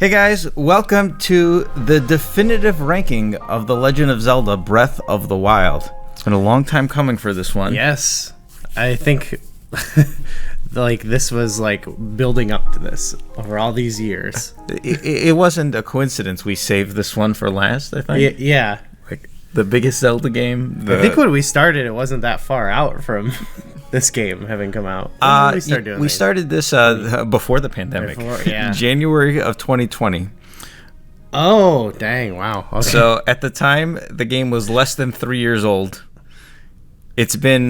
Hey guys, welcome to the definitive ranking of The Legend of Zelda Breath of the Wild. It's been a long time coming for this one. Yes, I think this was building up to this over all these years. It wasn't a coincidence we saved this one for last, I think. Yeah. Like the biggest Zelda game. I think when we started, it wasn't that far out from this game having come out. When did we started this before the pandemic. Yeah. January of 2020. Oh, dang, wow. Okay. So at the time, the game was less than 3 years old. It's been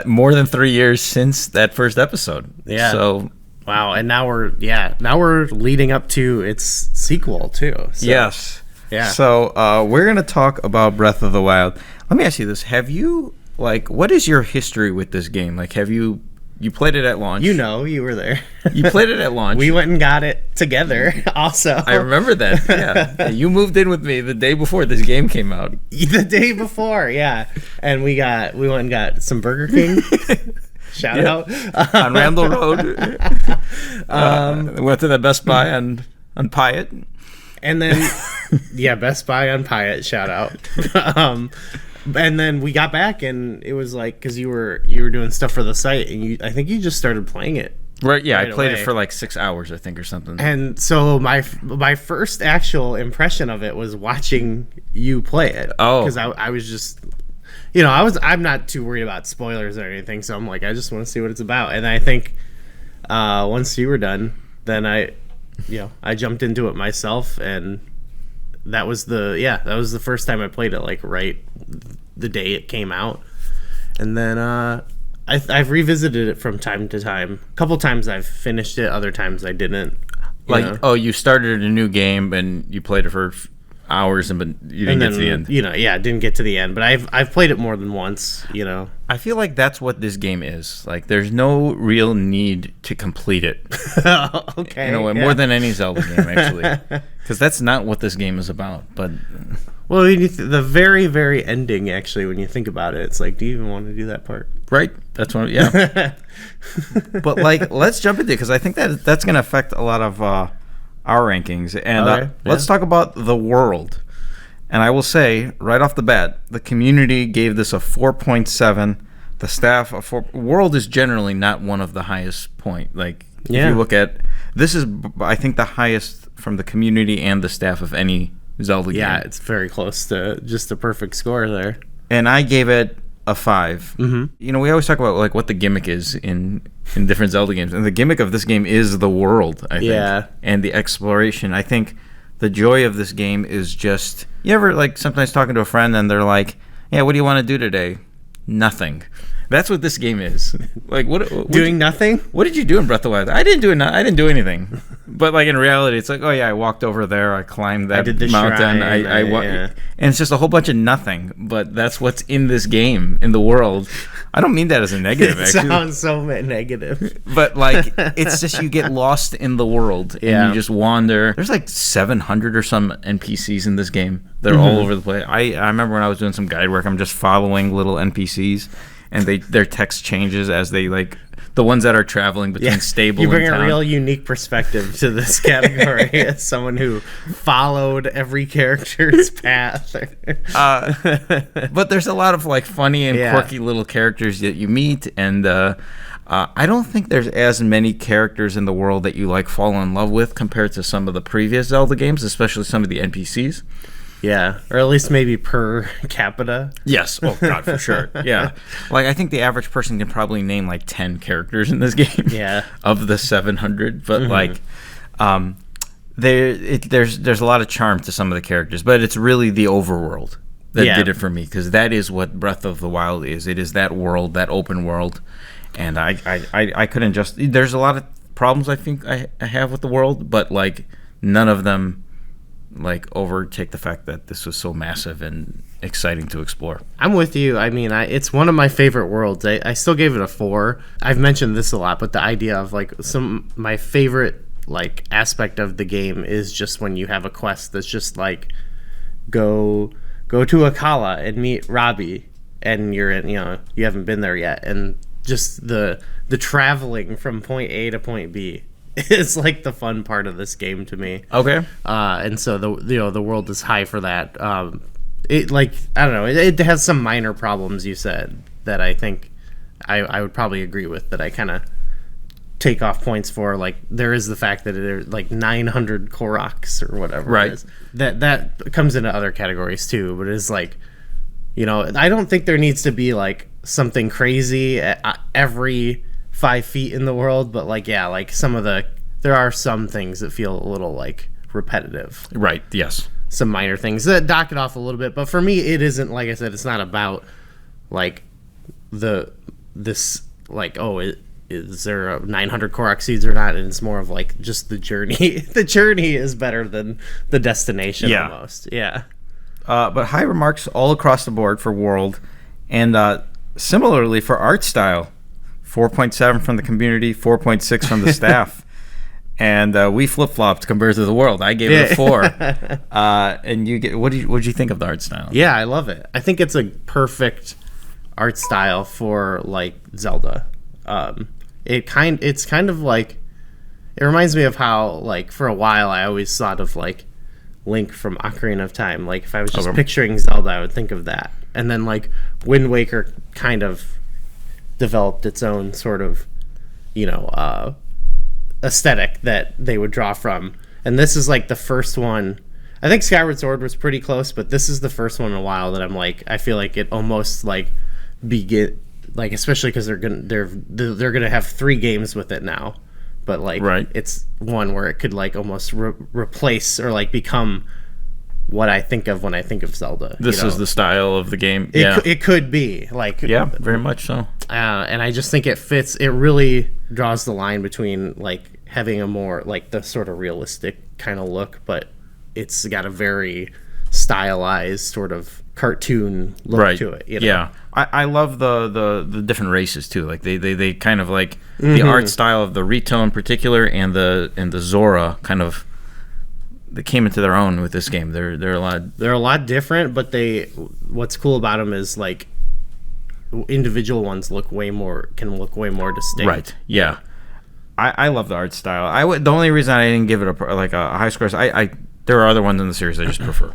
more than 3 years since that first episode. Yeah. So wow, and now we're leading up to its sequel too. So. Yes. Yeah. So we're gonna talk about Breath of the Wild. Let me ask you this: have you what is your history with this game? Have you played it at launch? You were there. You played it at launch. We went and got it together. Also, I remember that. Yeah, you moved in with me the day before this game came out. The day before, yeah, and we went and got some Burger King. Shout out on Randall Road. Went to the Best Buy on Pyatt. And then, Best Buy on Pyatt. Shout out. And then we got back, and it was because you were doing stuff for the site, and I think you just started playing it. Right. Yeah, right I played away. it for 6 hours, I think, or something. And so my first actual impression of it was watching you play it. Oh, because I was just, I'm not too worried about spoilers or anything, so I'm like, I just want to see what it's about. And I think once you were done, then I jumped into it myself, and that was the first time I played it, right the day it came out. And then I've revisited it from time to time. A couple times I've finished it, other times I didn't. You started a new game and you played it for hours, but you didn't get to the end. Didn't get to the end, but I've played it more than once. I feel like that's what this game is. There's no real need to complete it. Okay. More than any Zelda game, actually, because that's not what this game is about. But well, the very, very ending, actually, when you think about it, it's do you even want to do that part? Right. That's one. Yeah. But let's jump into it, because I think that's going to affect a lot of our rankings. And let's talk about the world. And I will say right off the bat, the community gave this a 4.7. The staff a 4. World is generally not one of the highest point. If you look at this, is I think the highest from the community and the staff of any Zelda game. Yeah, it's very close to just a perfect score there. And I gave it a 5. Mm-hmm. We always talk about what the gimmick is in different Zelda games, and the gimmick of this game is the world, I think. Yeah. And the exploration. I think the joy of this game is just, you ever sometimes talking to a friend and they're like, yeah, what do you want to do today? Nothing. That's what this game is. What doing nothing? What did you do in Breath of the Wild? I didn't do anything. But in reality, it's oh yeah, I walked over there, I climbed that I did the mountain, shrine, and it's just a whole bunch of nothing. But that's what's in this game, in the world. I don't mean that as a negative. It sounds so negative. But it's just you get lost in the world, and you just wander. There's 700 or some NPCs in this game. They're all over the place. I remember when I was doing some guide work, I'm just following little NPCs. And their text changes as they the ones that are traveling between stable. You bring and a town. real unique perspective to this category as someone who followed every character's path. But there's a lot of funny and quirky little characters that you meet, and I don't think there's as many characters in the world that you fall in love with compared to some of the previous Zelda games, especially some of the NPCs. Yeah, or at least maybe per capita. Yes. Oh, God, for sure. Yeah. I think the average person can probably name 10 characters in this game. Yeah. Of the 700. But, there's a lot of charm to some of the characters. But it's really the overworld that did it for me, because that is what Breath of the Wild is. It is that world, that open world. And I couldn't just... There's a lot of problems I think I have with the world, but, none of them... overtake the fact that this was so massive and exciting to explore. I'm with you. I mean, it's one of my favorite worlds. I still gave it a 4. I've mentioned this a lot, but the idea of my favorite aspect of the game is just when you have a quest that's just go to Akala and meet Robbie, and you're in, you haven't been there yet, and just the traveling from point A to point B is like the fun part of this game to me. Okay. And so the world is high for that. It like I don't know. It has some minor problems you said that I think I would probably agree with, that I kind of take off points for. Like there is the fact that there's like 900 Koroks or whatever. Right. It is. That comes into other categories too, but it's like, I don't think there needs to be like something crazy at every 5 feet in the world, but like like there are some things that feel a little like repetitive. Right. Yes. Some minor things that dock it off a little bit, but for me it isn't, like I said, it's not about like is there a 900 Korok seeds or not, and it's more of like just the journey. The journey is better than the destination almost. Yeah. But high remarks all across the board for world, and similarly for art style. 4.7 from the community, 4.6 from the staff. And we flip-flopped compared to the world. I gave it a 4. And you get what did you think of the art style? Yeah, I love it. I think it's a perfect art style for like Zelda. It's kind of like, it reminds me of how like for a while I always thought of like Link from Ocarina of Time. Like if I was just picturing Zelda, I would think of that. And then like Wind Waker kind of developed its own sort of aesthetic that they would draw from, and this is like the first one. I think Skyward Sword was pretty close, but this is the first one in a while that I'm like, I feel like it almost like begin like, especially because they're gonna have 3 games with it now, but like it's one where it could like almost replace or like become what I think of when I think of Zelda. This is the style of the game. It could be like, very much so. And I just think it fits. It really draws the line between like having a more like the sort of realistic kind of look, but it's got a very stylized sort of cartoon look to it. Yeah, I love the different races too. Like they kind of like the art style of the Rito in particular, and the Zora kind of. They came into their own with this game. They're a lot different, but what's cool about them is like individual ones can look way more distinct. Right. Yeah. I love the art style. The only reason I didn't give it a high score is there are other ones in the series I just prefer.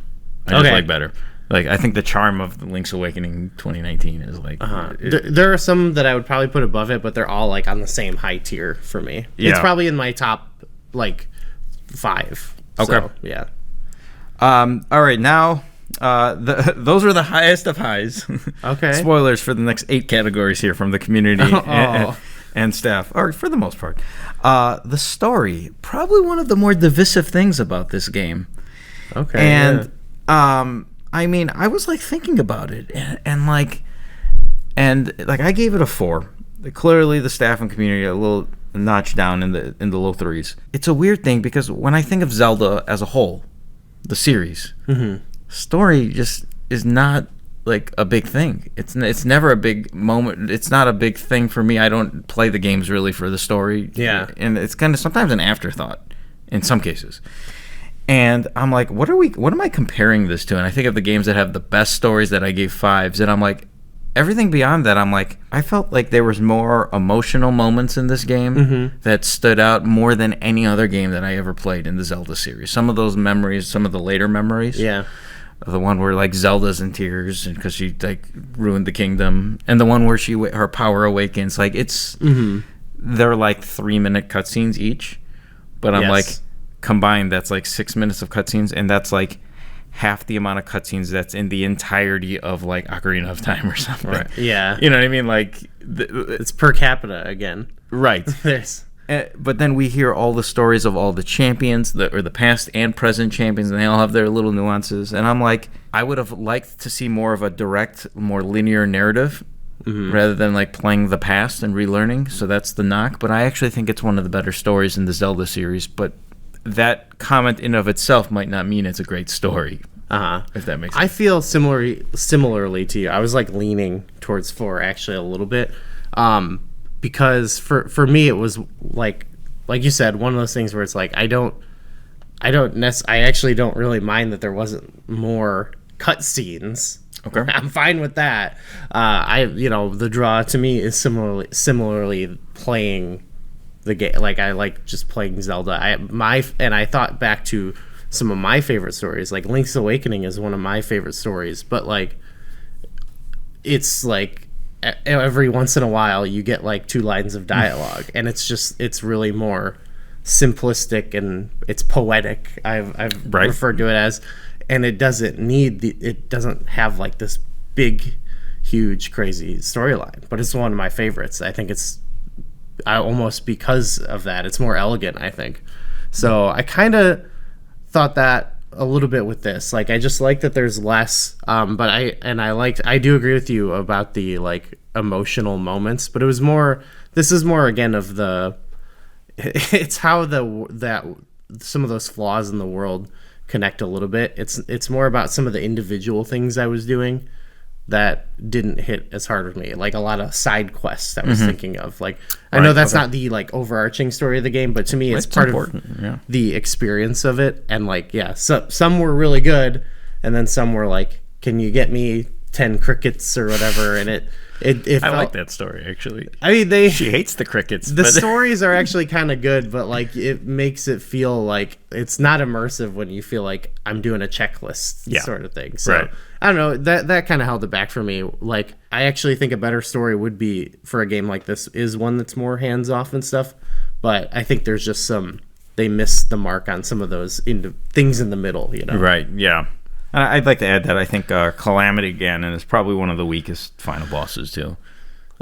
I just like better. Like I think the charm of the Link's Awakening 2019 is like there are some that I would probably put above it, but they're all like on the same high tier for me. Yeah. It's probably in my top like 5. Okay. So, yeah. All right. Now, those are the highest of highs. Okay. Spoilers for the next 8 categories here from the community and staff, or for the most part. The story, probably one of the more divisive things about this game. Okay. And I mean, I was like thinking about it, and I gave it a 4. Clearly, the staff and community are a little notch down in the low 3s. It's a weird thing because when I think of Zelda as a whole, the series, story just is not like a big thing. It's never a big moment. It's not a big thing for me. I don't play the games really for the story. Yeah, and it's kind of sometimes an afterthought in some cases. And I'm like, what am I comparing this to? And I think of the games that have the best stories that I gave 5s, and I'm like, everything beyond that, I'm like, I felt like there was more emotional moments in this game that stood out more than any other game that I ever played in the Zelda series. Some of those memories, some of the later memories, the one where like Zelda's in tears and because she like ruined the kingdom, and the one where her power awakens. Like it's they're like 3-minute cutscenes each, but I'm like combined that's like 6 minutes of cutscenes, and that's like half the amount of cutscenes that's in the entirety of like Ocarina of Time or something. Right. Yeah. You know what I mean? Like it's per capita again. Right. Yes. But then we hear all the stories of all the champions, the past and present champions, and they all have their little nuances. And I'm like, I would have liked to see more of a direct, more linear narrative rather than like playing the past and relearning. So that's the knock. But I actually think it's one of the better stories in the Zelda series. But that comment in of itself might not mean it's a great story. If that makes sense. I feel similarly to you. I was like leaning towards 4 actually a little bit, because for me it was like you said, one of those things where it's like I actually don't really mind that there wasn't more cutscenes. Okay, I'm fine with that. The draw to me is similarly playing the game. Like I like just playing Zelda. I thought back to some of my favorite stories. Like Link's Awakening is one of my favorite stories, but like it's like every once in a while you get like 2 lines of dialogue, and it's really more simplistic and it's poetic. I've referred to it as, and it doesn't have like this big, huge, crazy storyline, but it's one of my favorites. I think almost because of that, it's more elegant, I think. So I kind of thought that a little bit with this. Like I just like that there's less, but I do agree with you about the like emotional moments, but this is more again of it's how that some of those flaws in the world connect a little bit. It's more about some of the individual things I was doing that didn't hit as hard with me, like a lot of side quests I was thinking of. Like I know that's not the like overarching story of the game, but to me it's part important of the experience of it. And like so some were really good, and then some were like, can you get me 10 crickets or whatever? And it I like that story actually. I mean, she hates the crickets. The stories are actually kind of good, but like it makes it feel like it's not immersive when you feel like I'm doing a checklist sort of thing. So I don't know, that kind of held it back for me. Like I actually think a better story would be for a game like this is one that's more hands off and stuff. But I think there's just they missed the mark on some of those things in the middle, you know? Right. Yeah. I'd like to add that I think Calamity Ganon is probably one of the weakest final bosses too.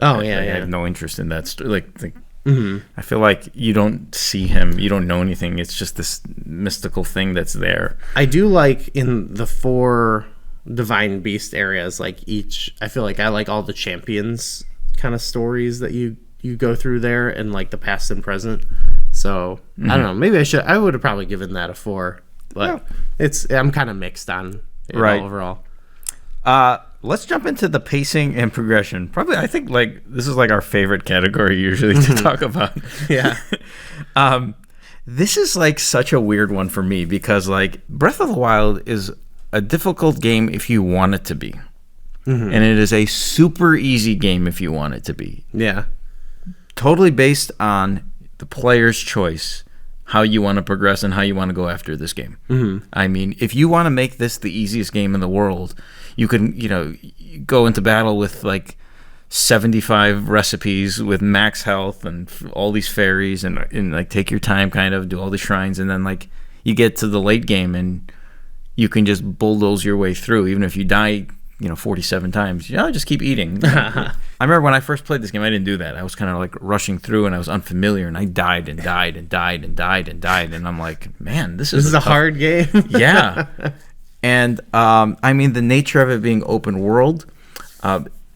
Oh I have no interest in that story. I feel like you don't see him, you don't know anything. It's just this mystical thing that's there. I do like in the 4 Divine Beast areas, like I feel like I like all the champions kind of stories that you go through there, and like the past and present. So I don't know. Maybe I would have probably given that a 4. But I'm kind of mixed on it overall. Let's jump into the pacing and progression. Probably, I think like this is like our favorite category usually to talk about. Yeah. This is like such a weird one for me because like Breath of the Wild is a difficult game if you want it to be, and it is a super easy game if you want it to be. Yeah. Totally based on the player's choice, how you want to progress and how you want to go after this game. I mean, if you want to make this the easiest game in the world, you can, go into battle with like 75 recipes with max health and all these fairies and like take your time, kind of do all the shrines, and then like you get to the late game and you can just bulldoze your way through, even if you die 47 times. Just keep eating. I remember when I first played this game, I didn't do that. I was kind of like rushing through, and I was unfamiliar, and I died and died and died and died and died, and I'm like, man, this is a hard game. Yeah. And I mean, the nature of it being open world,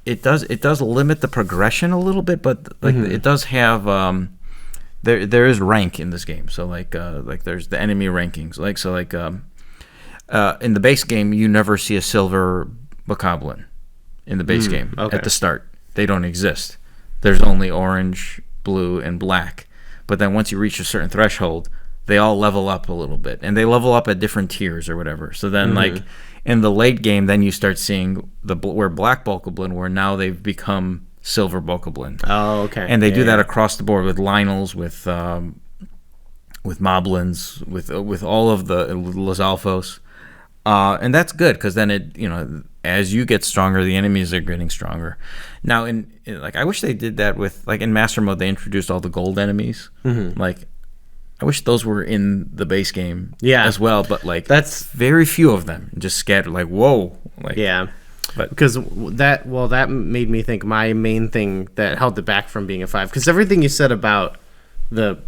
it does limit the progression a little bit, but like it does have there is rank in this game. So like there's the enemy rankings. In the base game, you never see a silver bokoblin in the base game at the start. They don't exist. There's only orange, blue, and black. But then once you reach a certain threshold, they all level up a little bit, and they level up at different tiers or whatever. So then, like in the late game, then you start seeing where black bokoblin, where now they've become silver bokoblin. Oh, okay. And they do that across the board with Lynels, with moblins, with all of the Lizalfos. And that's good because then as you get stronger, the enemies are getting stronger. Now, I wish they did that with in Master Mode. They introduced all the gold enemies. Like, I wish those were in the base game as well. But that's very few of them, just scattered. Like, whoa. But because that made me think my main thing that held it back from being a 5, because everything you said about the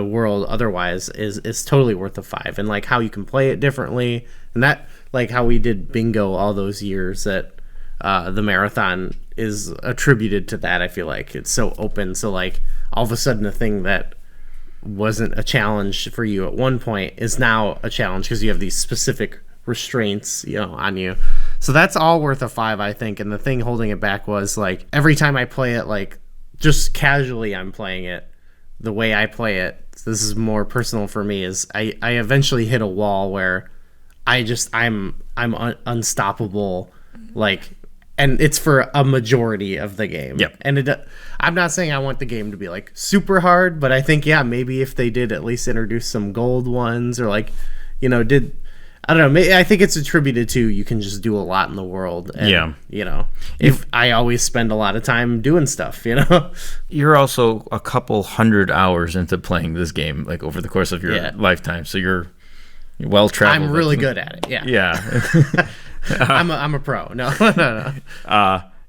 world otherwise is totally worth a 5, and like how you can play it differently, and that like how we did bingo all those years, that the marathon is attributed to that. I feel like it's so open, so like all of a sudden a thing that wasn't a challenge for you at one point is now a challenge because you have these specific restraints on you. So that's all worth a 5, I think. And the thing holding it back was like every time I play it, like just casually I'm playing it, the way I play it, this is more personal for me, is I eventually hit a wall where I'm unstoppable, like and it's for a majority of the game. Yep. And I'm not saying I want the game to be like super hard, but I think maybe if they did at least introduce some gold ones, or like, I don't know. I think it's attributed to you can just do a lot in the world. And, if I always spend a lot of time doing stuff, You're also a couple hundred hours into playing this game, like over the course of your lifetime. So you're well traveled. I'm really good at it. Yeah. Yeah. I'm a pro. No.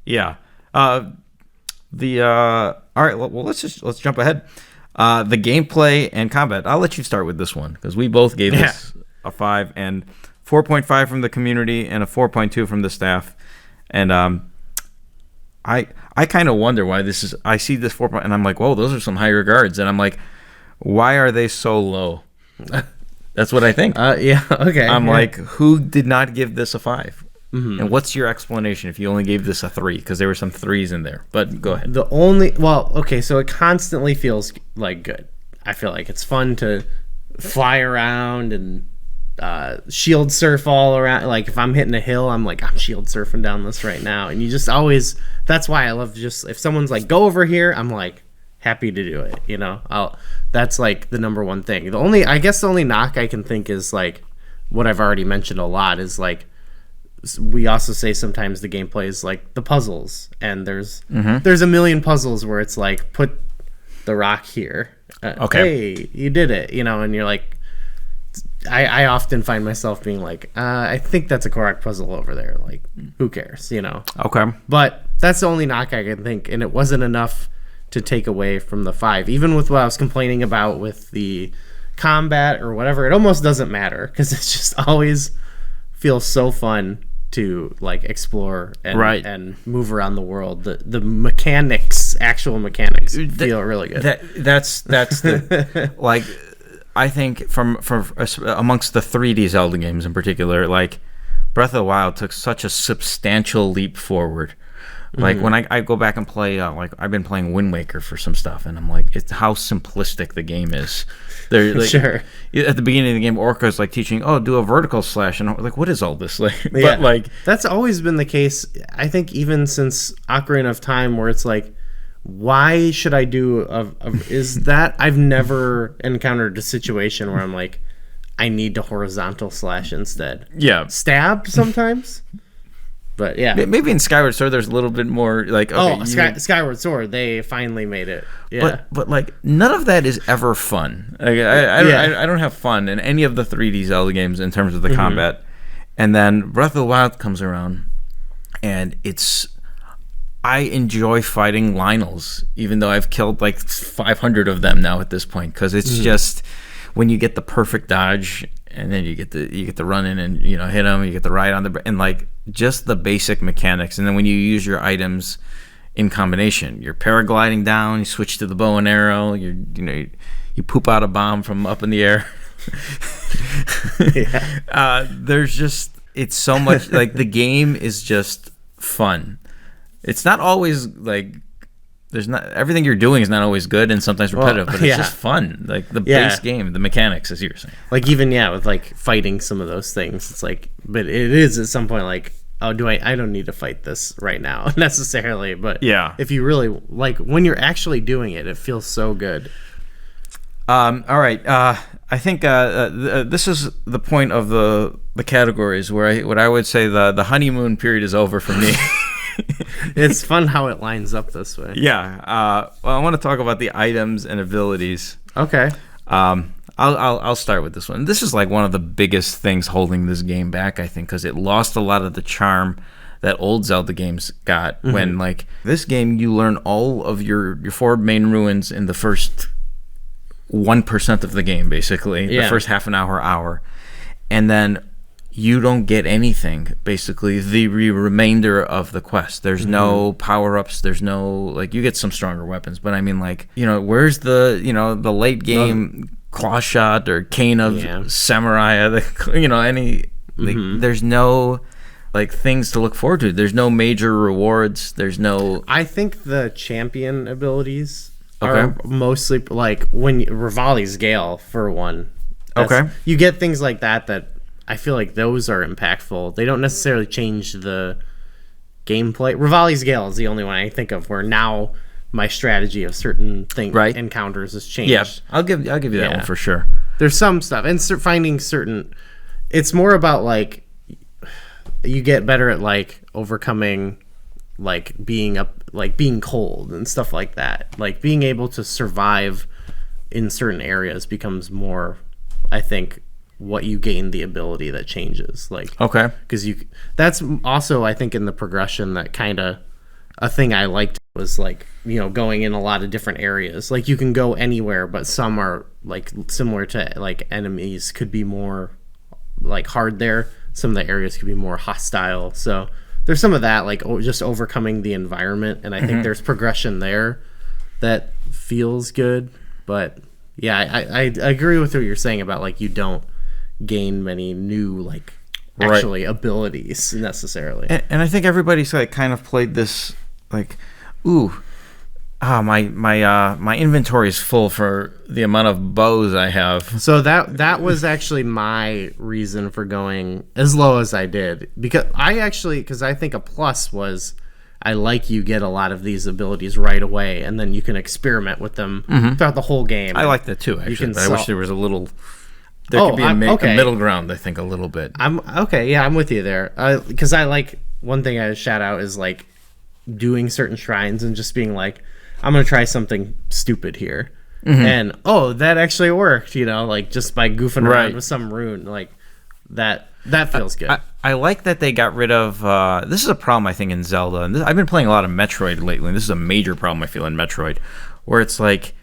Yeah. All right. Well, let's jump ahead. The gameplay and combat. I'll let you start with this one because we both gave this a 5 and 4.5 from the community and a 4.2 from the staff. And I kind of wonder why this is. I see this 4. And I'm like, whoa, those are some high regards. And I'm like, why are they so low? That's what I think. Okay. I'm like, who did not give this a 5? Mm-hmm. And what's your explanation if you only gave this a 3? Because there were some 3s in there. But go ahead. So it constantly feels like good. I feel like it's fun to fly around and shield surf all around. Like if I'm hitting a hill, I'm like, I'm shield surfing down this right now. And you just always, that's why I love just, if someone's like, go over here, I'm like, happy to do it, that's like the number one thing. I guess the only knock I can think is like what I've already mentioned a lot is like, we also say sometimes the gameplay is like the puzzles, and there's a million puzzles where it's like, put the rock here. Okay. Hey, you did it, and you're like, I often find myself being like, I think that's a correct puzzle over there. Like, who cares, Okay. But that's the only knock I can think, and it wasn't enough to take away from the 5. Even with what I was complaining about with the combat or whatever, it almost doesn't matter because it's just always feels so fun to like explore and move around the world. The actual mechanics feel really good. That's the like. I think from amongst the 3D Zelda games in particular, like Breath of the Wild took such a substantial leap forward. Like when I go back and play, like I've been playing Wind Waker for some stuff, and I'm like, it's how simplistic the game is. Like, sure. At the beginning of the game, Orca's like teaching, do a vertical slash, and I'm like, what is all this? Like, yeah. But like that's always been the case. I think even since Ocarina of Time, where it's like, why should I do is that I've never encountered a situation where I'm like, I need to horizontal slash instead. Yeah. Stab sometimes. But yeah. Maybe in Skyward Sword there's a little bit more like, okay, Skyward Sword, they finally made it. Yeah. But like none of that is ever fun. Like, I don't have fun in any of the 3D Zelda games in terms of the combat. And then Breath of the Wild comes around, and I enjoy fighting Lynels, even though I've killed like 500 of them now at this point, because it's just when you get the perfect dodge, and then you get to run in and hit them, you get to ride on and like just the basic mechanics, and then when you use your items in combination, you're paragliding down, you switch to the bow and arrow, you poop out a bomb from up in the air. There's just, it's so much like the game is just fun. It's not always like everything you're doing is not always good and sometimes repetitive, but it's just fun. Like the base game, the mechanics, as you were saying. Like even with like fighting some of those things, it's like, but it is at some point like, I don't need to fight this right now necessarily, but if you really like when you're actually doing it, it feels so good. All right, I think this is the point of the categories where what I would say the honeymoon period is over for me. It's fun how it lines up this way. Yeah. Well, I want to talk about the items and abilities. Okay. I'll start with this one. This is like one of the biggest things holding this game back, I think, because it lost a lot of the charm that old Zelda games got. When like this game, you learn all of your 4 main ruins in the first 1% of the game, basically. The first half an hour, and then you don't get anything, basically, the remainder of the quest. There's no power-ups. There's no, like, you get some stronger weapons. But, I mean, like, where's the, the late game claw shot or cane of samurai? There's no, like, things to look forward to. There's no major rewards. There's no... I think the champion abilities are mostly, like, when Rivali's Gale, for one. You get things like that I feel like those are impactful. They don't necessarily change the gameplay. Rivali's Gale is the only one I think of where now my strategy of certain encounters has changed. Yeah, I'll give you that one for sure. There's some stuff, and finding certain. It's more about like you get better at like overcoming, like being cold and stuff like that. Like being able to survive in certain areas becomes more, I think, what you gain the ability that changes. Like okay, because that's also I think in the progression that kind of a thing I liked was like, you know, going in a lot of different areas. Like you can go anywhere, but some are like similar to like enemies could be more like hard there. Some of the areas could be more hostile. So there's some of that, like just overcoming the environment. And I think there's progression there that feels good. But yeah, I agree with what you're saying about like you don't gain many new like actually abilities necessarily. And I think everybody's like kind of played this like, my inventory is full for the amount of bows I have. So that was actually my reason for going as low as I did, because I think a plus was I like you get a lot of these abilities right away, and then you can experiment with them throughout the whole game. I like that too, actually. But I wish there was a little. There could be a middle ground, I think, a little bit. I'm with you there. Because I like one thing I shout out is like doing certain shrines and just being like, I'm gonna try something stupid here, and that actually worked. You know, like just by goofing around with some rune, like that feels good. I like that they got rid of. This is a problem I think in Zelda, and I've been playing a lot of Metroid lately. And this is a major problem I feel in Metroid, where it's like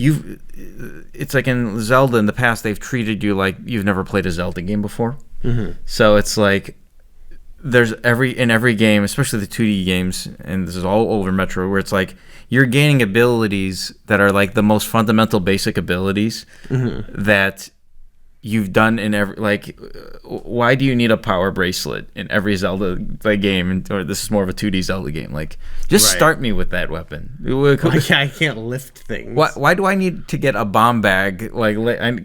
it's like in Zelda in the past they've treated you like you've never played a Zelda game before. So it's like there's in every game, especially the 2D games, and this is all over Metroid, where it's like you're gaining abilities that are like the most fundamental basic abilities that you've done in every, like, why do you need a power bracelet in every Zelda game? Or this is more of a 2D Zelda game. Like, just start me with that weapon. I can't lift things. Why do I need to get a bomb bag? Like,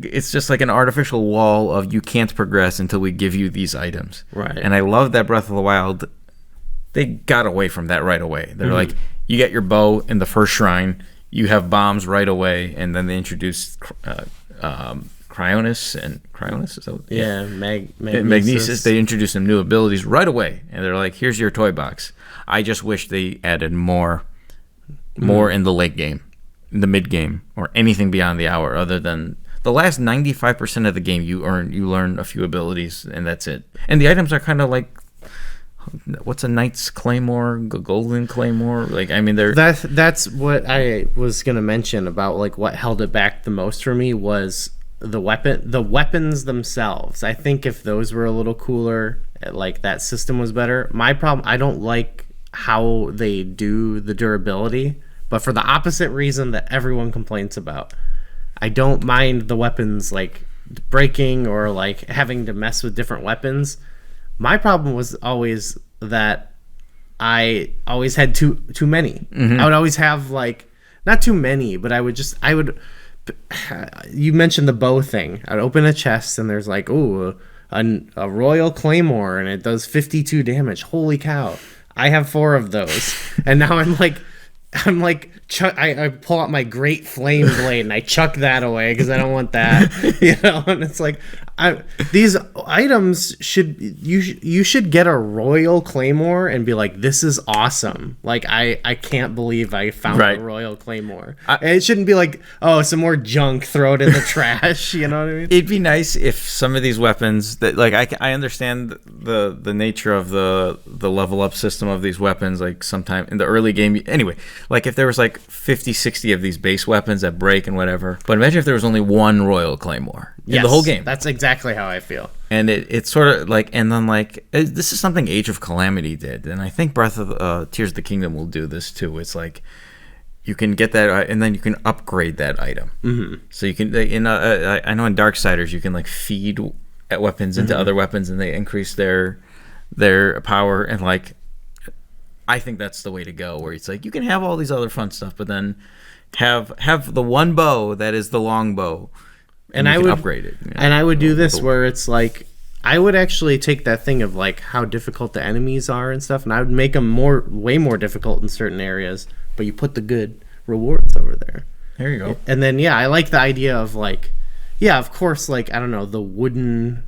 it's just like an artificial wall of you can't progress until we give you these items. Right. And I love that Breath of the Wild, they got away from that right away. They're like, you get your bow in the first shrine, you have bombs right away, and then they introduced Cryonis, is that Magnesis. They introduced some new abilities right away, and they're like, here's your toy box. I just wish they added more in the late game, in the mid game, or anything beyond the hour, other than the last 95% of the game you learn a few abilities, and that's it. And the items are kind of like, what's a knight's claymore, golden claymore? Like, I mean, that's what I was gonna mention about like what held it back the most for me was the weapons themselves. I think if those were a little cooler, like that system was better. My problem, I don't like how they do the durability, but for the opposite reason that everyone complains about. I don't mind the weapons like breaking or like having to mess with different weapons. My problem was always that I always had too many. I would always have like not too many, but I would you mentioned the bow thing. I'd open a chest and there's like, a royal claymore and it does 52 damage. Holy cow. I have 4 of those. And now I'm like I pull out my great flame blade and I chuck that away because I don't want that, and it's like these items you should get a royal claymore and be like, this is awesome. Like I can't believe I found a royal claymore. And it shouldn't be like, some more junk, throw it in the trash. You know what I mean? It'd be nice if some of these weapons that, like, I understand the nature of the level up system of these weapons, like sometime in the early game anyway, like if there was like 50-60 of these base weapons that break and whatever, but imagine if there was only one royal claymore in the whole game. That's exactly how I feel. And it's sort of like, and then like, this is something Age of Calamity did, and I think Breath of Tears of the Kingdom will do this too. It's like you can get that, and then you can upgrade that item. So you can, I know in Darksiders you can like feed weapons into other weapons, and they increase their power, and like, I think that's the way to go, where it's like you can have all these other fun stuff, but then have the one bow that is the long bow, and I would upgrade it. And I would do this where it's like I would actually take that thing of like how difficult the enemies are and stuff, and I would make them way more difficult in certain areas, but you put the good rewards over there. There you go. And then I like the idea of like, of course, like I don't know, the wooden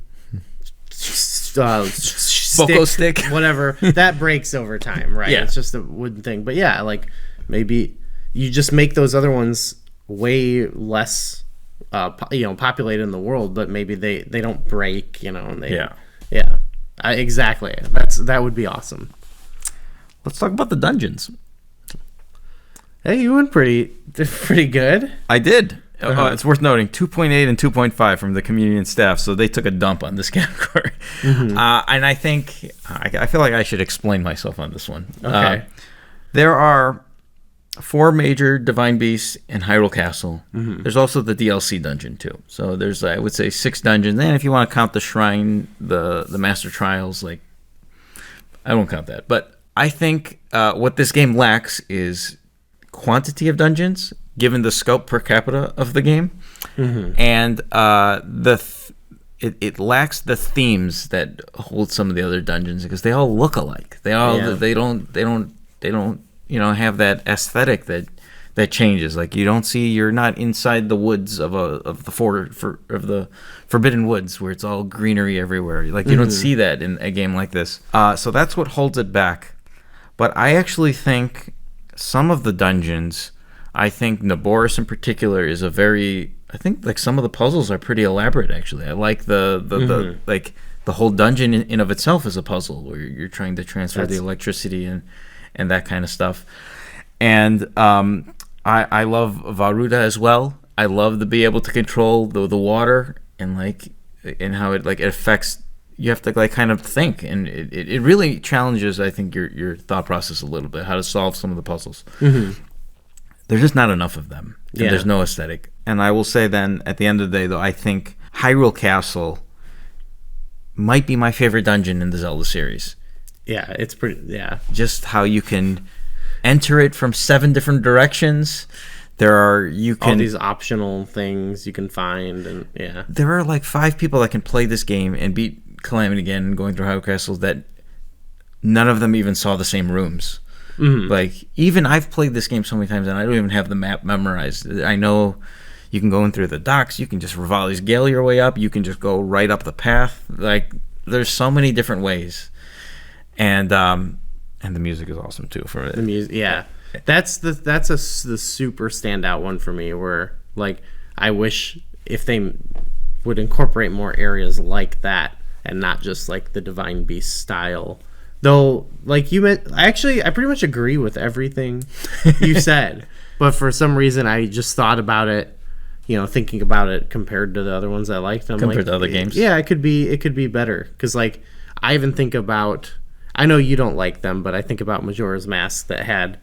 stick, whatever that breaks over time, right? Yeah. It's just a wooden thing, but like maybe you just make those other ones way less populated in the world, but maybe they don't break, and they exactly. That would be awesome. Let's talk about the dungeons. Hey, you went pretty good. I did. It's worth noting 2.8 and 2.5 from the community and staff, so they took a dump on this category. And I think I feel like I should explain myself on this one. Okay. There are 4 major divine beasts in Hyrule Castle. There's also the DLC dungeon too. So there's, I would say, 6 dungeons. And if you want to count the shrine, the Master Trials, like I won't count that. But I think what this game lacks is quantity of dungeons, given the scope per capita of the game, and it lacks the themes that hold some of the other dungeons because they all look alike. They all they don't have that aesthetic that changes. Like you're not inside the woods of the Forbidden Woods where it's all greenery everywhere. Like you don't see that in a game like this. So that's what holds it back. But I actually think some of the dungeons, I think Naboris in particular is I think like some of the puzzles are pretty elaborate actually. I like the whole dungeon in of itself is a puzzle where you're trying to transfer the electricity and that kind of stuff. And I love Varuda as well. I love to be able to control the water and how it affects. You have to kind of think, and it really challenges, I think, your thought process a little bit, how to solve some of the puzzles. There's just not enough of them. And there's no aesthetic. And I will say then, at the end of the day, though, I think Hyrule Castle might be my favorite dungeon in the Zelda series. Yeah, it's pretty. Yeah, just how you can enter it from 7 different directions. All these optional things you can find, and there are like 5 people that can play this game and beat Calamity Ganon going through Hyrule Castle that none of them even saw the same rooms. Like even I've played this game so many times and I don't even have the map memorized. I know you can go in through the docks, you can just Rivali's Gale your way up, you can just go right up the path. Like there's so many different ways. And the music is awesome too for it. The music, that's the super standout one for me. Where like I wish if they would incorporate more areas like that and not just like the Divine Beast style. Though, like you meant, I pretty much agree with everything you said. But for some reason, I just thought about it, thinking about it compared to the other ones I liked. Compared to other games, it could be better because like I even think about. I know you don't like them, but I think about Majora's Mask that had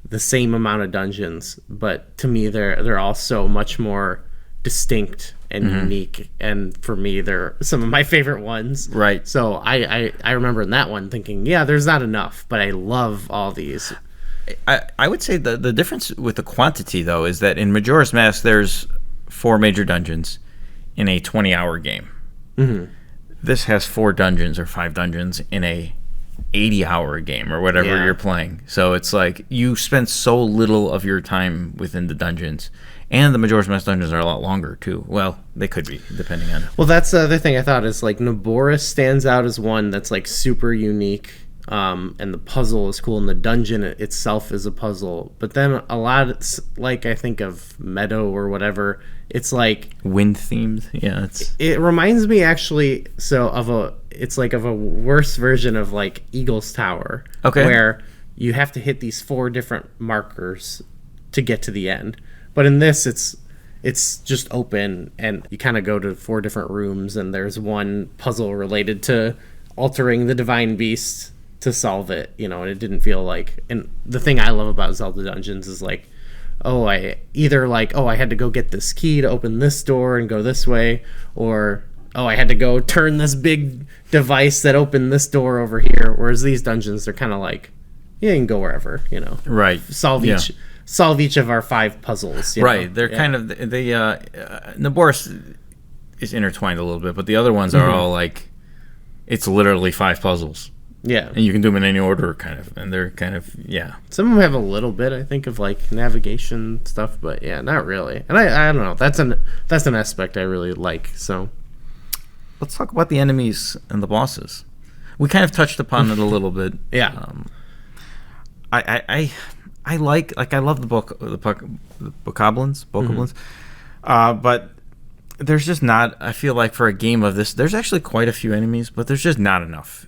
the same amount of dungeons, but to me they're all so much more distinct and unique, and for me they're some of my favorite ones. Right. So I remember in that one thinking, there's not enough, but I love all these. I would say the difference with the quantity though is that in Majora's Mask there's 4 major dungeons in a 20-hour game. This has 4 dungeons or 5 dungeons in a 80-hour game or whatever you're playing. So it's like you spend so little of your time within the dungeons. And the Majora's Mask dungeons are a lot longer too. Well, they could be, depending on. Well, that's the other thing I thought is like Naboris stands out as one that's like super unique, and the puzzle is cool, and the dungeon itself is a puzzle. But then a lot, it's like I think of Meadow or whatever. It's like wind themed. Yeah, it reminds me actually of a worse version of like Eagle's Tower. Okay, where you have to hit these 4 different markers to get to the end. But in this, it's just open, and you kind of go to 4 different rooms, and there's one puzzle related to altering the Divine Beast to solve it, and it didn't feel like... And the thing I love about Zelda Dungeons is like, I had to go get this key to open this door and go this way, or, I had to go turn this big device that opened this door over here, whereas these dungeons, they're kind of like, you can go wherever, Right. Solve each of our 5 puzzles. Right. They're kind of Naboris is intertwined a little bit, but the other ones are all like it's literally 5 puzzles. Yeah. And you can do them in any order, kind of. And they're kind of, yeah. Some of them have a little bit, I think, of like navigation stuff, but yeah, not really. And I don't know. That's an aspect I really like. So let's talk about the enemies and the bosses. We kind of touched upon it a little bit. Yeah. I love the bokoblins, but there's just not. I feel like for a game of this, there's actually quite a few enemies, but there's just not enough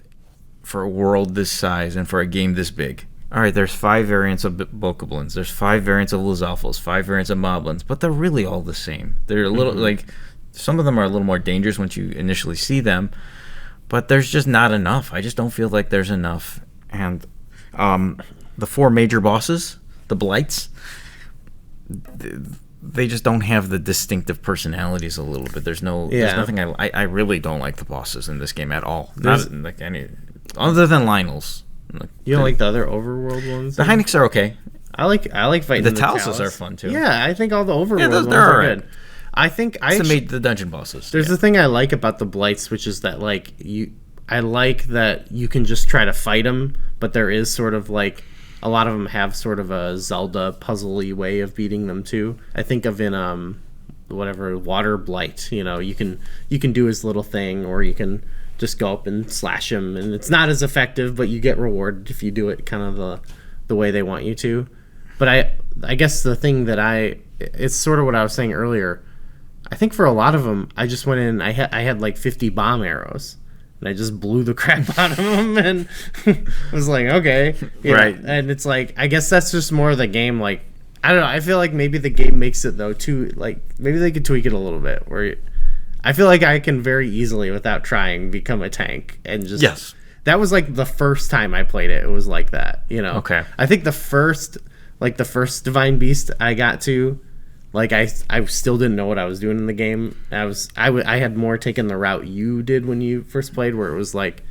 for a world this size and for a game this big. All right, there's 5 variants of bokoblins. There's 5 variants of Lizalfos, 5 variants of moblins, but they're really all the same. They're a little like some of them are a little more dangerous once you initially see them, but there's just not enough. I just don't feel like there's enough. And the 4 major bosses, the blights, they just don't have the distinctive personalities a little bit. There's nothing. I really don't like the bosses in this game at all. Not like any other than Lionel's. You don't like the other overworld ones? The Heineks are okay. I like fighting the Talos are fun too. Yeah, I think all the overworld ones are good. I think the dungeon bosses. There's the thing I like about the blights, which is that I like that you can just try to fight them, but there is sort of like a lot of them have sort of a Zelda puzzly way of beating them too. I think of in whatever Water Blight, you can do his little thing, or you can just go up and slash him, and it's not as effective, but you get rewarded if you do it kind of the way they want you to. But I guess the thing that it's sort of what I was saying earlier. I think for a lot of them, I just went in. I had like 50 bomb arrows, and I just blew the crap out of them, and was like, okay, right. And it's like, I guess that's just more of the game. Like, I don't know. I feel like maybe the game makes it though too. Like maybe they could tweak it a little bit. Where I feel like I can very easily, without trying, become a tank and just. Yes. That was like the first time I played it. It was like that. Okay. I think the first Divine Beast I got to. Like I still didn't know what I was doing in the game. I had more taken the route you did when you first played, where it was like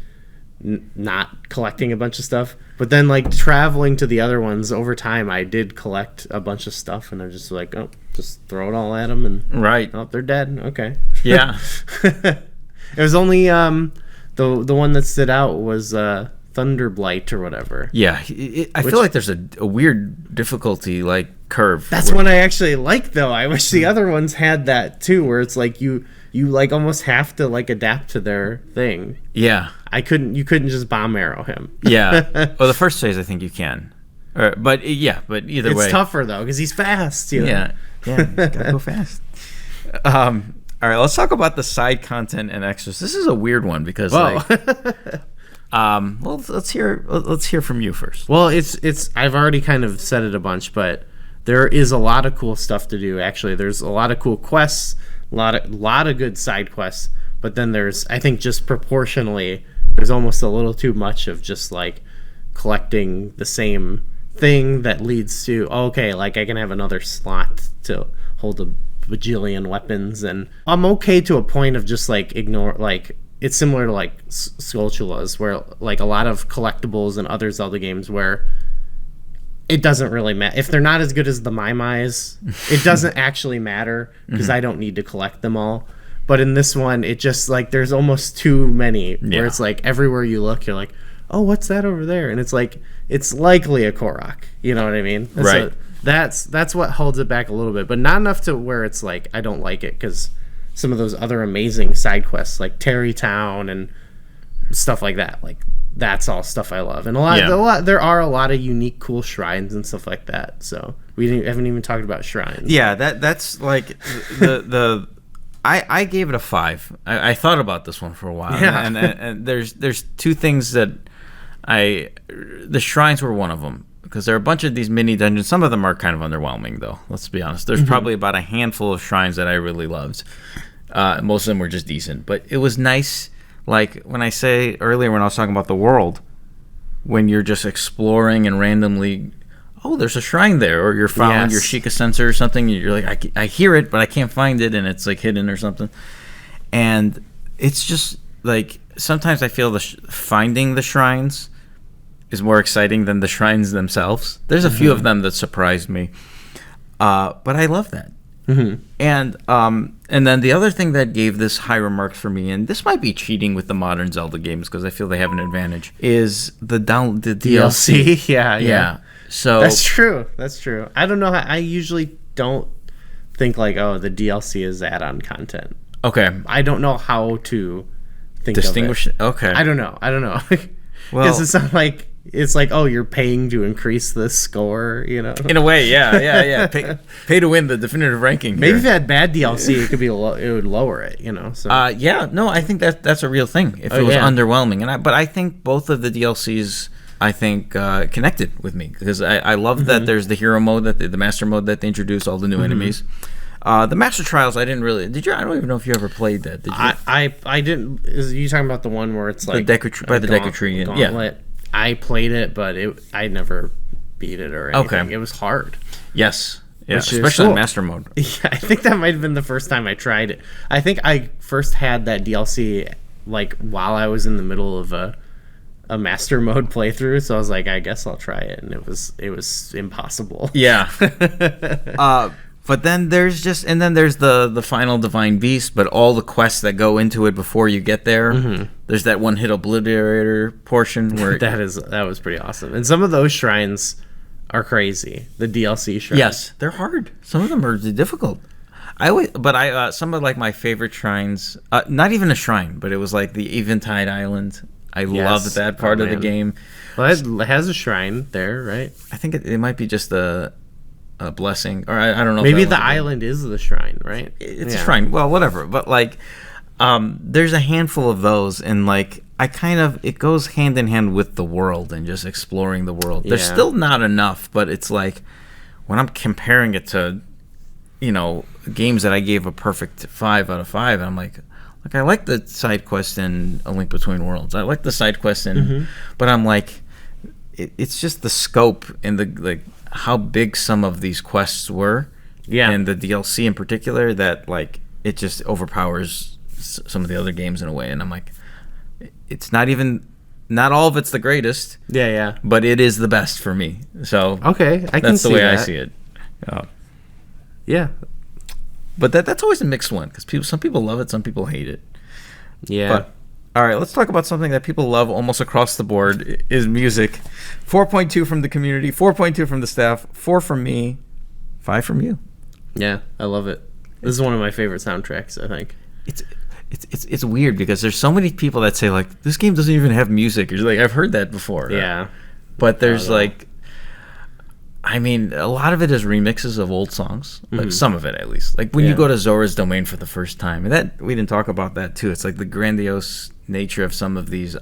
not collecting a bunch of stuff. But then like traveling to the other ones over time, I did collect a bunch of stuff, and I was just like, oh, just throw it all at them, and right. Oh, they're dead. Okay. Yeah. It was only the one that stood out was Thunderblight or whatever. Yeah, I feel like there's a weird difficulty like curve. That's one I actually like though. I wish the other ones had that too, where it's like you like almost have to like adapt to their thing. Yeah, you couldn't just bomb arrow him. Yeah, well, the first phase I think you can, but either way, it's tougher though because he's fast. Yeah, gotta go fast. All right, let's talk about the side content and extras. This is a weird one because well, let's hear from you first. Well, it's I've already kind of said it a bunch, but there is a lot of cool stuff to do. Actually, there's a lot of cool quests, a lot of good side quests, but then there's, I think, just proportionally, there's almost a little too much of just like collecting the same thing that leads to like I can have another slot to hold a bajillion weapons, and I'm okay to a point of just like ignore like. It's similar to like Skulltulas, where like a lot of collectibles and other Zelda games where it doesn't really matter if they're not as good as the Mai-Mais. It doesn't actually matter because I don't need to collect them all. But in this one, it just like there's almost too many. Where it's like everywhere you look, you're like, oh, what's that over there? And it's like it's likely a Korok. You know what I mean? Right. So that's what holds it back a little bit, but not enough to where it's like I don't like it because. Some of those other amazing side quests like Terrytown and stuff like that, like that's all stuff I love, and there are a lot of unique cool shrines and stuff like that, so we haven't even talked about shrines. That's like I gave it a 5. I thought about this one for a while, and there's 2 things that the shrines were one of them, because there are a bunch of these mini dungeons. Some of them are kind of underwhelming, though. Let's be honest. There's probably about a handful of shrines that I really loved. Most of them were just decent. But it was nice, like when I say earlier when I was talking about the world, when you're just exploring and randomly, oh, there's a shrine there, or you're following your Sheikah sensor or something. You're like, I hear it, but I can't find it, and it's like hidden or something. And it's just like sometimes I feel finding the shrines is more exciting than the shrines themselves. There's a few of them that surprised me, but I love that. And then the other thing that gave this high remarks for me, and this might be cheating with the modern Zelda games because I feel they have an advantage, is the DLC. Yeah. So that's true. I don't know. I usually don't think like, oh, the DLC is add-on content. Okay. I don't know how to distinguish. Of it. Okay. I don't know. Well, because it's not like it's like, oh, you're paying to increase the score, you know. In a way, yeah. Pay to win the definitive ranking. Maybe if it had bad DLC, it could be it would lower it, you know. So no, I think that's a real thing. If it was underwhelming, but I think both of the DLCs, I think, connected with me because I love that there's the hero mode, that the master mode that they introduced, all the new enemies. The Master Trials, I didn't really. Did you? I don't even know if you ever played that. Did you? I didn't. Is you talking about the one where it's like the Deku Tree? Gauntlet. I played it, but I never beat it or anything. Okay. It was hard. Yes. Yeah, especially in Master Mode. Yeah, I think that might have been the first time I tried it. I think I first had that DLC like while I was in the middle of a Master Mode playthrough, so I was like, I guess I'll try it, and it was impossible. Yeah. But then there's the final Divine Beast, but all the quests that go into it before you get there. There's that one hit obliterator portion where that was pretty awesome. And some of those shrines are crazy. The DLC shrines. Yes, they're hard. Some of them are difficult. Some of like my favorite shrines, not even a shrine, but it was like the Eventide Island. I loved that part of the game. Well, it has a shrine there, right? I think it might be just a blessing, or I don't know. Maybe the island is the shrine, right? It's a shrine. Well, whatever. But like, there's a handful of those, and like, it goes hand in hand with the world and just exploring the world. There's still not enough, but it's like when I'm comparing it to, games that I gave a perfect 5 out of 5, I'm like I like the side quest in A Link Between Worlds. I like the side quest in, but I'm like, it's just the scope and the like. How big some of these quests were, and the DLC in particular, that like it just overpowers some of the other games in a way. And I'm like, it's not all of it's the greatest, but it is the best for me. So okay, that's the way I see it. Yeah, but that's always a mixed one because some people love it, some people hate it. Yeah. But, all right, let's talk about something that people love almost across the board is music. 4.2 from the community, 4.2 from the staff, 4 from me, 5 from you. Yeah, I love it. This is one of my favorite soundtracks, I think. It's weird because there's so many people that say like this game doesn't even have music. You're like, I've heard that before. Yeah. But there's like, I mean, a lot of it is remixes of old songs. Like some of it, at least. Like when you go to Zora's Domain for the first time, and that we didn't talk about that too. It's like the grandiose nature of some of these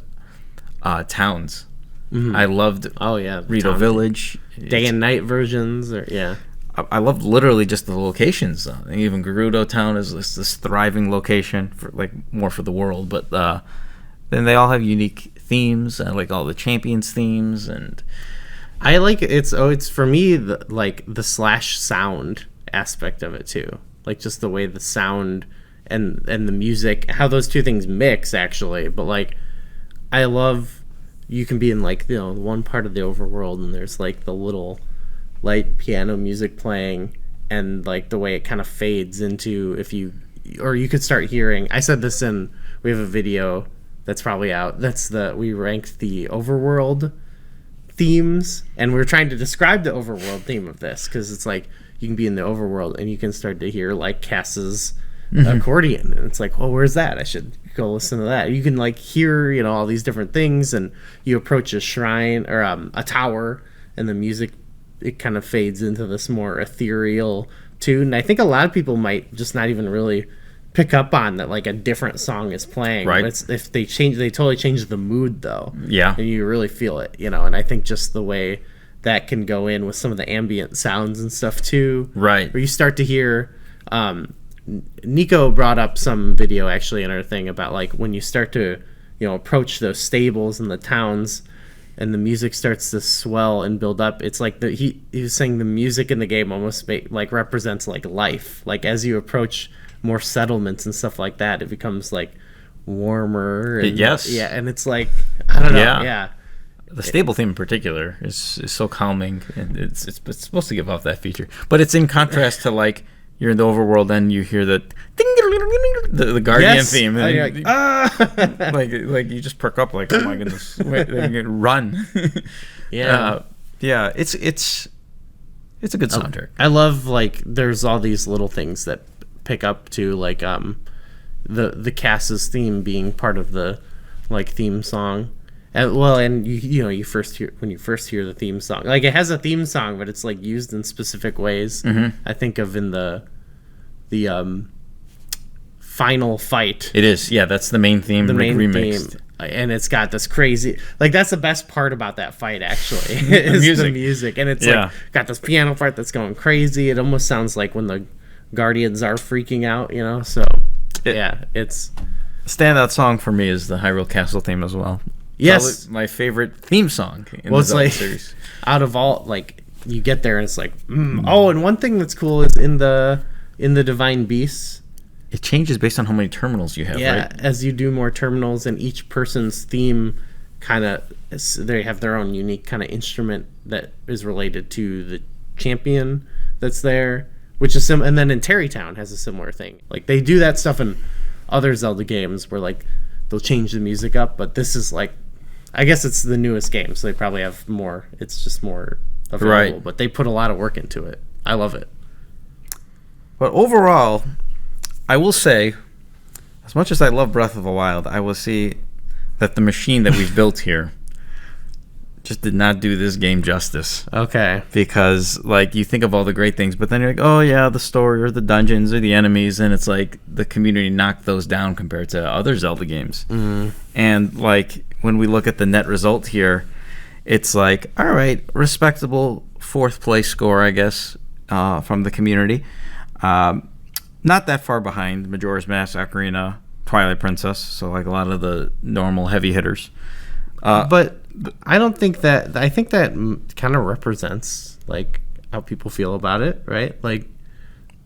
towns. I loved Rito Village, day and night versions, I loved literally just the locations. And even Gerudo Town is this thriving location for like more for the world, but then they all have unique themes, like all the champions themes, and I like it's for me the slash sound aspect of it too, like just the way the sound and the music, how those two things mix actually. But like I love you can be in like one part of the overworld and there's like the little light piano music playing and like the way it kind of fades into you could start hearing. I said this we have a video that's probably out. We ranked the overworld themes and we're trying to describe the overworld theme of this because it's like you can be in the overworld and you can start to hear like Cass's accordion and it's like, well, where's that? I should go listen to that. You can like hear all these different things and you approach a shrine or a tower and the music, it kind of fades into this more ethereal tune. I think a lot of people might just not even really pick up on that like a different song is playing. Right. But if they totally change the mood though. Yeah. And you really feel it, and I think just the way that can go in with some of the ambient sounds and stuff too. Right. Where you start to hear Nico brought up some video actually in our thing about like when you start to approach those stables and the towns and the music starts to swell and build up. It's like he was saying the music in the game almost like represents like life. Like as you approach more settlements and stuff like that, it becomes like warmer. And, yes. Yeah, and it's like I don't know. Yeah. The stable theme in particular is so calming, and it's supposed to give off that feature. But it's in contrast to like you're in the overworld and you hear the the Guardian theme, and you're like, like you just perk up, like, oh my goodness, wait, run. Yeah, it's a good soundtrack. I love, like, there's all these little things that pick up to, like, the cast's theme being part of the, like, theme song. And you know, you first hear the theme song, like, it has a theme song, but it's, like, used in specific ways. I think of in the final fight. It is, yeah, that's the main theme, the main remixed. theme, and it's got this crazy, like, that's the best part about that fight, actually. Is the music, and it's like got this piano part that's going crazy. It almost sounds like when the Guardians are freaking out, you know. So it's standout song for me is the Hyrule Castle theme as well. Yes, probably my favorite theme song in the Zelda series. Out of all, like, you get there and it's like, oh, and one thing that's cool is in the Divine Beasts, it changes based on how many terminals you have, right? As you do more terminals, and each person's theme kind of, they have their own unique kind of instrument that is related to the champion that's there, which is and then in Terrytown has a similar thing. Like, they do that stuff in other Zelda games where, like, they'll change the music up, but this is, like, I guess it's the newest game, so they probably have more. It's just more available, but they put a lot of work into it. I love it. But overall, I will say, as much as I love Breath of the Wild, I will see that the machine that we've built here just did not do this game justice. Okay. Because, like, you think of all the great things, but then you're like, oh, yeah, the story or the dungeons or the enemies, and it's like the community knocked those down compared to other Zelda games. And, like, when we look at the net result here, it's like, all right, respectable fourth place score, I guess, from the community. Not that far behind Majora's Mask, Ocarina, Twilight Princess, so, like, a lot of the normal heavy hitters. But I don't think that. I think that kind of represents, like, how people feel about it, right? Like,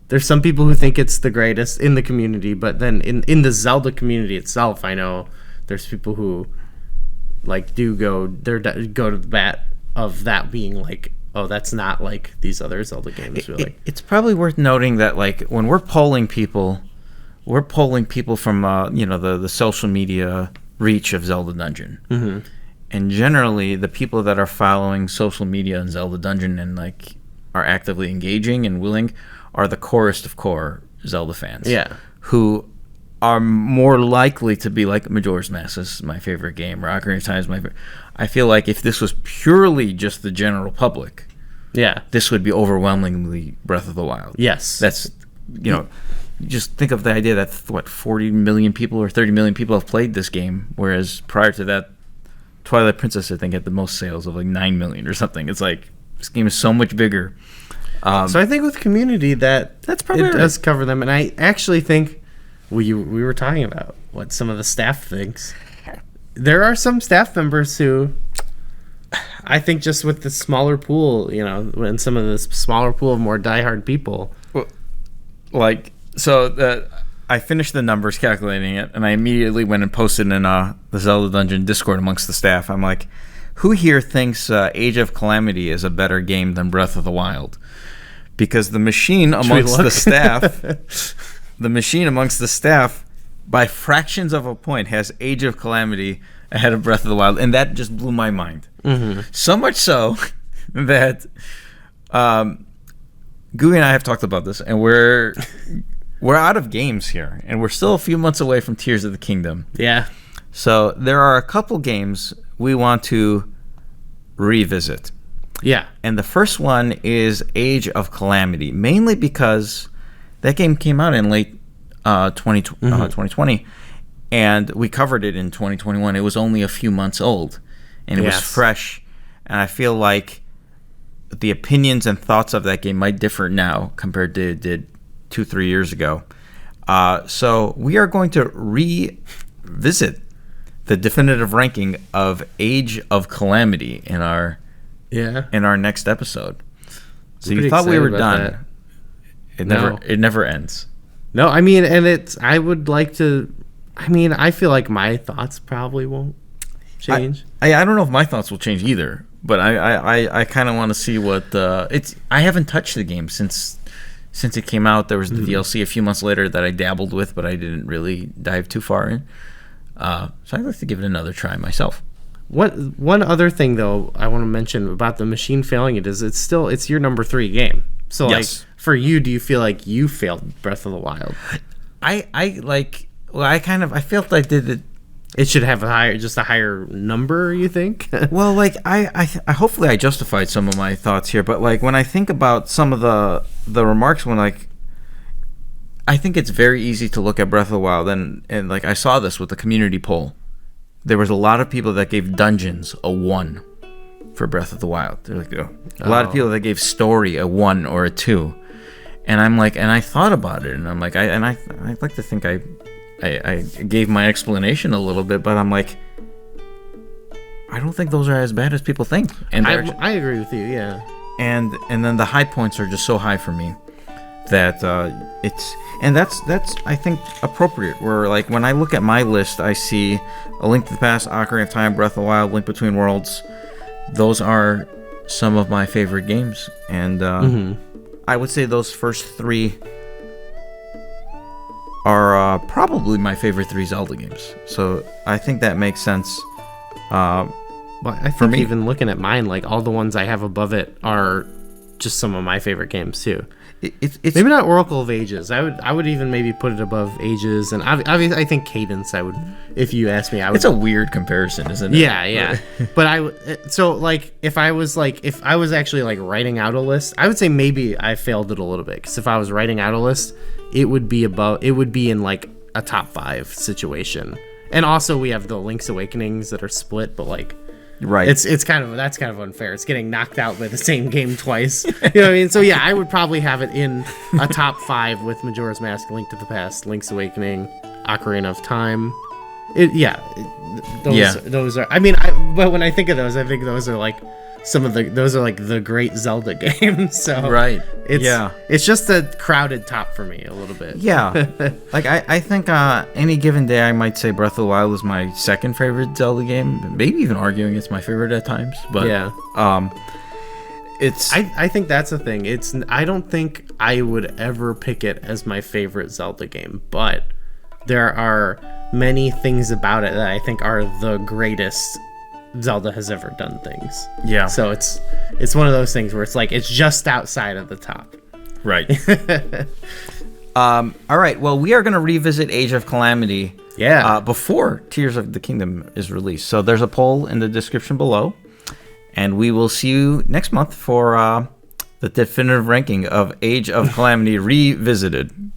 there's some people who think it's the greatest in the community, but then in the Zelda community itself, I know there's people who, like, go to the bat of that being like, oh, that's not like these other Zelda games. It's probably worth noting that, like, when we're polling people from the social media reach of Zelda Dungeon. And generally the people that are following social media in Zelda Dungeon and, like, are actively engaging and willing are the corest of core Zelda fans. Who are more likely to be like, Majora's Mask is my favorite game, or Ocarina of Time is my favorite. I feel like if this was purely just the general public, this would be overwhelmingly Breath of the Wild. That's, just think of the idea that 40 million people or 30 million people have played this game, whereas prior to that, Twilight Princess, I think, had the most sales of, like, 9 million or something. It's like, this game is so much bigger. So I think with community that's probably does cover them, and I actually think we were talking about what some of the staff thinks. There are some staff members who, I think, just with the smaller pool, when some of the smaller pool of more diehard people, I finished the numbers calculating it, and I immediately went and posted in the Zelda Dungeon Discord amongst the staff. I'm like, who here thinks Age of Calamity is a better game than Breath of the Wild? Because the machine amongst the staff, by fractions of a point, has Age of Calamity ahead of Breath of the Wild, and that just blew my mind. So much so that Gooey and I have talked about this, and we're out of games here, and we're still a few months away from Tears of the Kingdom. So there are a couple games we want to revisit. And the first one is Age of Calamity, mainly because that game came out in late 2020, and we covered it in 2021. It was only a few months old, and it was fresh, and I feel like the opinions and thoughts of that game might differ now compared to it did 2-3 years ago. So we are going to revisit the definitive ranking of Age of Calamity in our next episode. So you thought we were done. It never ends. No, I mean, and I would like to. I mean, I feel like my thoughts probably won't change. I don't know if my thoughts will change either, but I kind of want to see what it's. I haven't touched the game since since it came out. There was the DLC a few months later that I dabbled with, but I didn't really dive too far in. So I'd like to give it another try myself. One other thing though I want to mention about the machine failing it is it's your number 3 game. So Yes. like for you, do you feel like you failed Breath of the Wild? I felt I did it. It should have a higher number, you think? Well, like I hopefully I justified some of my thoughts here, but like when I think about some of the remarks, when like I think it's very easy to look at Breath of the Wild, and like I saw this with the community poll. There was a lot of people that gave Dungeons a 1 for Breath of the Wild. They're like, a lot of people that gave Story a 1 or a 2, and I'm like, and I thought about it, and I'm like, I like to think I gave my explanation a little bit, but I'm like, I don't think those are as bad as people think. And I agree with you, yeah. And then the high points are just so high for me that that's I think appropriate. Where like when I look at my list, I see A Link to the Past, Ocarina of Time, Breath of the Wild, Link Between Worlds. Those are some of my favorite games, and I would say those first 3 are probably my favorite 3 Zelda games. So I think that makes sense. Well, I think even looking at mine, like all the ones I have above it are just some of my favorite games too. It's maybe not Oracle of Ages. I would even maybe put it above Ages, and obviously I think Cadence. I would, if you ask me, I would. It's a weird comparison, isn't it? Yeah. But so like if I was actually like writing out a list, I would say maybe I failed it a little bit, because if I was writing out a list, it would be in like a top 5 situation. And also we have the Link's Awakenings that are split, but like. Right. That's kind of unfair. It's getting knocked out by the same game twice. You know what I mean? So yeah, I would probably have it in a top 5 with Majora's Mask, Link to the Past, Link's Awakening, Ocarina of Time. Those are. I mean, but when I think of those, I think those are like those are like the great Zelda games. So right. It's just a crowded top for me a little bit. Yeah. Like I think any given day I might say Breath of the Wild is my second favorite Zelda game. Maybe even arguing it's my favorite at times. But yeah. I think that's the thing. I don't think I would ever pick it as my favorite Zelda game, but there are many things about it that I think are the greatest Zelda has ever done things. Yeah. So it's one of those things where it's like it's just outside of the top. Right. All right. Well, we are going to revisit Age of Calamity. Yeah. Before Tears of the Kingdom is released. So there's a poll in the description below, and we will see you next month for the definitive ranking of Age of Calamity Revisited.